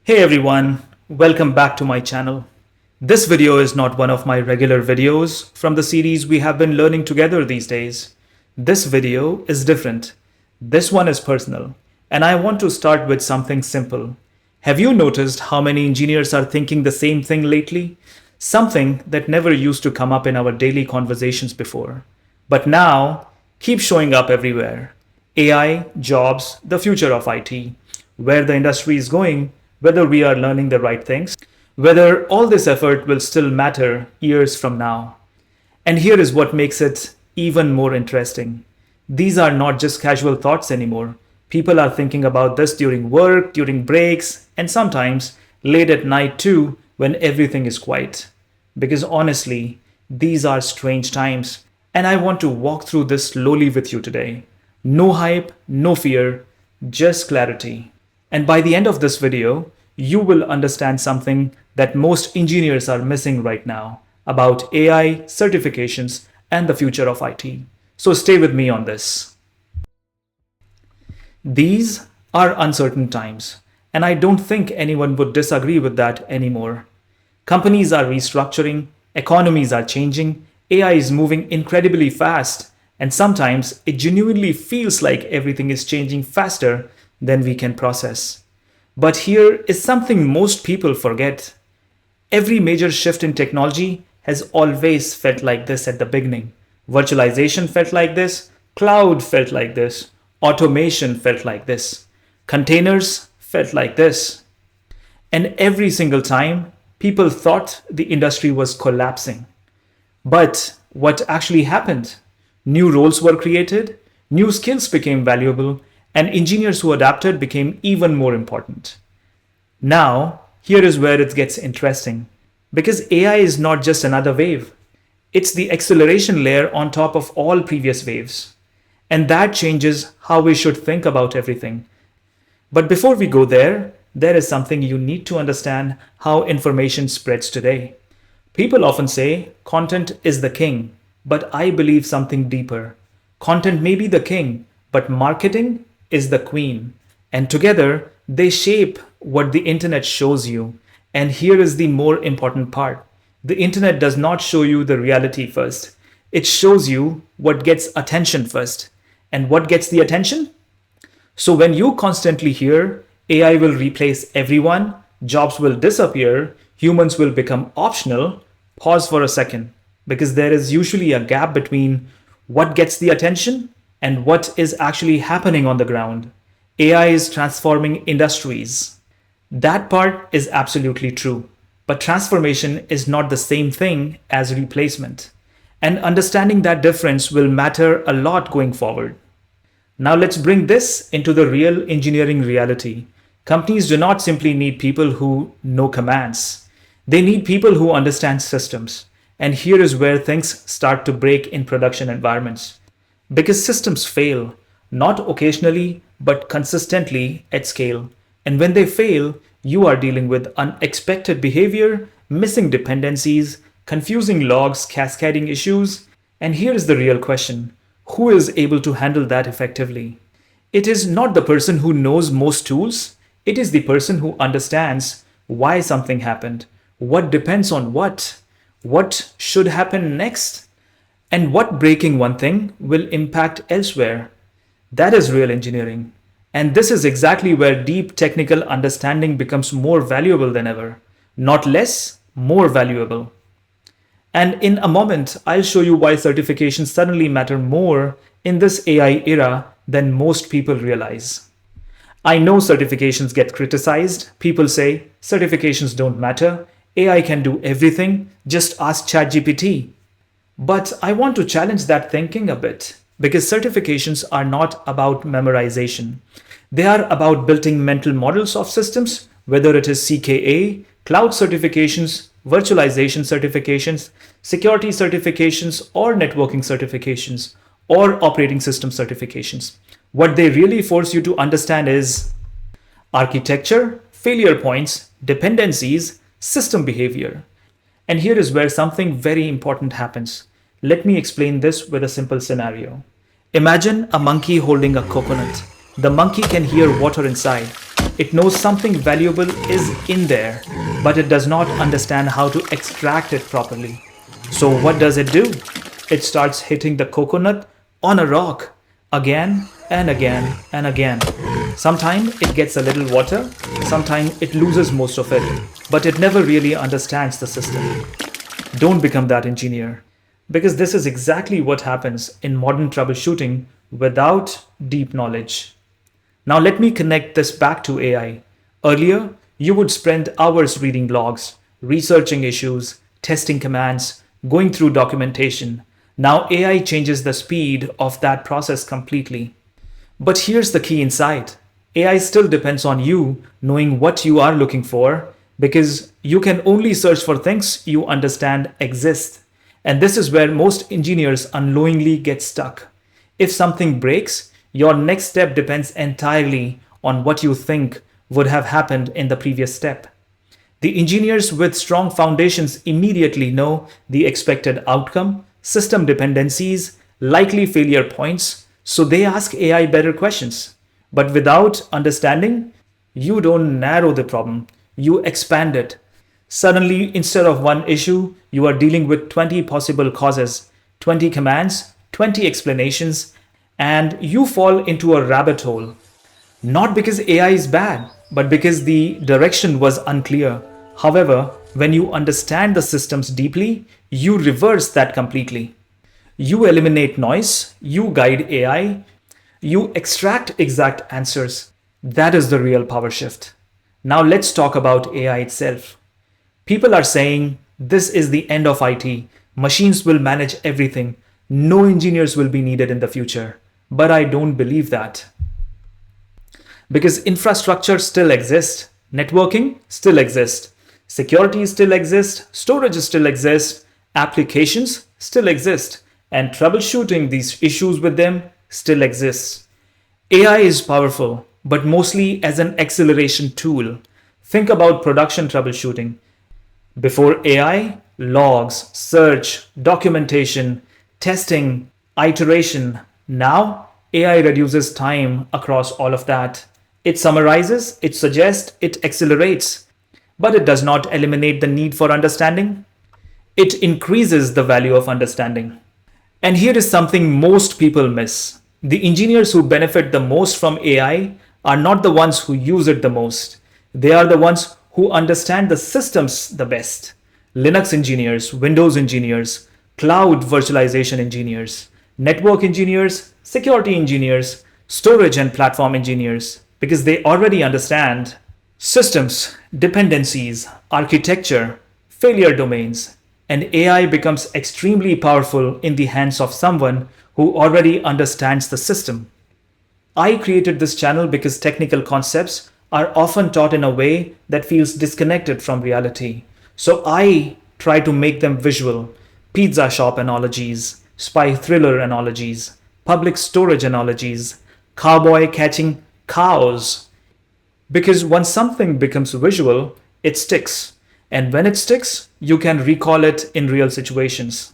Hey everyone, welcome back to my channel. This video is not one of my regular videos from the series we have been learning together these days. This video is different. This one is personal, and I want to start with something simple. Have you noticed how many engineers are thinking the same thing lately? Something that never used to come up in our daily conversations before, but now keeps showing up everywhere. AI, jobs, the future of IT, where the industry is going, whether we are learning the right things, whether all this effort will still matter years from now. And here is what makes it even more interesting. These are not just casual thoughts anymore. People are thinking about this during work, during breaks, and sometimes late at night too, when everything is quiet. Because honestly, these are strange times, and I want to walk through this slowly with you today. No hype, no fear, just clarity. And by the end of this video, you will understand something that most engineers are missing right now about AI, certifications, and the future of IT. So stay with me on this. These are uncertain times, and I don't think anyone would disagree with that anymore. Companies are restructuring, economies are changing, AI is moving incredibly fast, and sometimes it genuinely feels like everything is changing faster than we can process. But here is something most people forget. Every major shift in technology has always felt like this at the beginning. Virtualization felt like this, cloud felt like this, automation felt like this, containers felt like this. And every single time, people thought the industry was collapsing. But what actually happened? New roles were created, new skills became valuable, and engineers who adapted became even more important. Now, here is where it gets interesting. Because AI is not just another wave, it's the acceleration layer on top of all previous waves. And that changes how we should think about everything. But before we go there is something you need to understand how information spreads today. People often say content is the king, but I believe something deeper. Content may be the king, but marketing is the queen. And together, they shape what the internet shows you. And here is the more important part. The internet does not show you the reality first. It shows you what gets attention first. And what gets the attention? So when you constantly hear AI will replace everyone, jobs will disappear, humans will become optional, pause for a second, because there is usually a gap between what gets the attention and what is actually happening on the ground. AI is transforming industries. That part is absolutely true. But transformation is not the same thing as replacement. And understanding that difference will matter a lot going forward. Now let's bring this into the real engineering reality. Companies do not simply need people who know commands. They need people who understand systems. And here is where things start to break in production environments. Because systems fail, not occasionally, but consistently at scale. And when they fail, you are dealing with unexpected behavior, missing dependencies, confusing logs, cascading issues. And here is the real question. Who is able to handle that effectively? It is not the person who knows most tools. It is the person who understands why something happened, what depends on what should happen next, and what breaking one thing will impact elsewhere. That is real engineering. And this is exactly where deep technical understanding becomes more valuable than ever. Not less, more valuable. And in a moment, I'll show you why certifications suddenly matter more in this AI era than most people realize. I know certifications get criticized. People say certifications don't matter. AI can do everything. Just ask ChatGPT. But I want to challenge that thinking a bit because certifications are not about memorization. They are about building mental models of systems, whether it is CKA, cloud certifications, virtualization certifications, security certifications, or networking certifications, or operating system certifications. What they really force you to understand is architecture, failure points, dependencies, system behavior. And here is where something very important happens. Let me explain this with a simple scenario. Imagine a monkey holding a coconut. The monkey can hear water inside. It knows something valuable is in there, but it does not understand how to extract it properly. So what does it do? It starts hitting the coconut on a rock again and again and again. Sometimes it gets a little water, sometimes it loses most of it, but it never really understands the system. Don't become that engineer, because this is exactly what happens in modern troubleshooting without deep knowledge. Now let me connect this back to AI. Earlier, you would spend hours reading logs, researching issues, testing commands, going through documentation. Now AI changes the speed of that process completely. But here's the key insight. AI still depends on you knowing what you are looking for, because you can only search for things you understand exist. And this is where most engineers unknowingly get stuck. If something breaks, your next step depends entirely on what you think would have happened in the previous step. The engineers with strong foundations immediately know the expected outcome, system dependencies, likely failure points, so they ask AI better questions. But without understanding, you don't narrow the problem, you expand it. Suddenly, instead of one issue, you are dealing with 20 possible causes, 20 commands, 20 explanations, and you fall into a rabbit hole. Not because AI is bad, but because the direction was unclear. However, when you understand the systems deeply, you reverse that completely. You eliminate noise, you guide AI, you extract exact answers. That is the real power shift. Now let's talk about AI itself. People are saying this is the end of IT. Machines will manage everything. No engineers will be needed in the future. But I don't believe that. Because infrastructure still exists, networking still exists, security still exists, storage still exists, applications still exist, and troubleshooting these issues with them still exists. AI is powerful, but mostly as an acceleration tool. Think about production troubleshooting. Before AI, logs, search, documentation, testing, iteration. Now, AI reduces time across all of that. It summarizes, it suggests, it accelerates, but it does not eliminate the need for understanding. It increases the value of understanding. And here is something most people miss. The engineers who benefit the most from AI are not the ones who use it the most. They are the ones who understand the systems the best. Linux engineers, Windows engineers, cloud virtualization engineers, network engineers, security engineers, storage and platform engineers, because they already understand systems, dependencies, architecture, failure domains, and AI becomes extremely powerful in the hands of someone who already understands the system. I created this channel because technical concepts are often taught in a way that feels disconnected from reality. So I try to make them visual: pizza shop analogies, spy thriller analogies, public storage analogies, cowboy catching cows. Because once something becomes visual, it sticks. And when it sticks, you can recall it in real situations.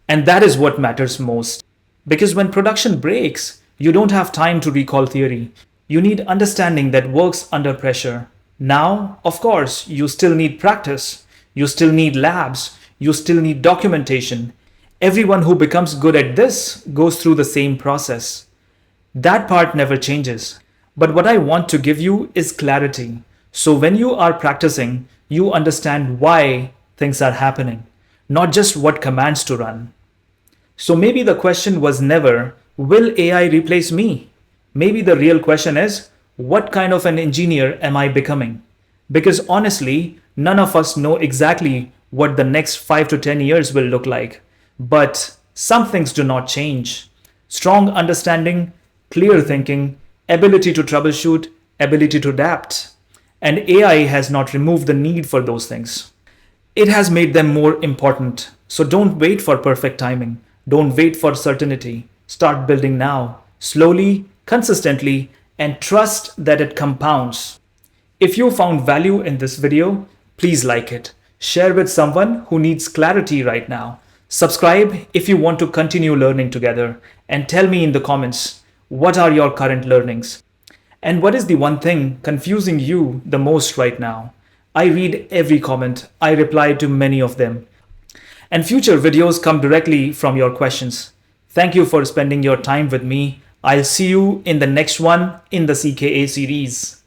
And that is what matters most. Because when production breaks, you don't have time to recall theory. You need understanding that works under pressure. Now, of course, you still need practice. You still need labs. You still need documentation. Everyone who becomes good at this goes through the same process. That part never changes. But what I want to give you is clarity. So when you are practicing, you understand why things are happening, not just what commands to run. So maybe the question was never, will AI replace me? Maybe the real question is, what kind of an engineer am I becoming? Because honestly, none of us know exactly what the next 5 to 10 years will look like. But some things do not change. Strong understanding, clear thinking, ability to troubleshoot, ability to adapt. And AI has not removed the need for those things. It has made them more important. So don't wait for perfect timing. Don't wait for certainty. Start building now, slowly, consistently, and trust that it compounds. If you found value in this video, please like it. Share with someone who needs clarity right now. Subscribe if you want to continue learning together, and tell me in the comments, what are your current learnings? And what is the one thing confusing you the most right now? I read every comment, I reply to many of them. And future videos come directly from your questions. Thank you for spending your time with me. I'll see you in the next one in the CKA series.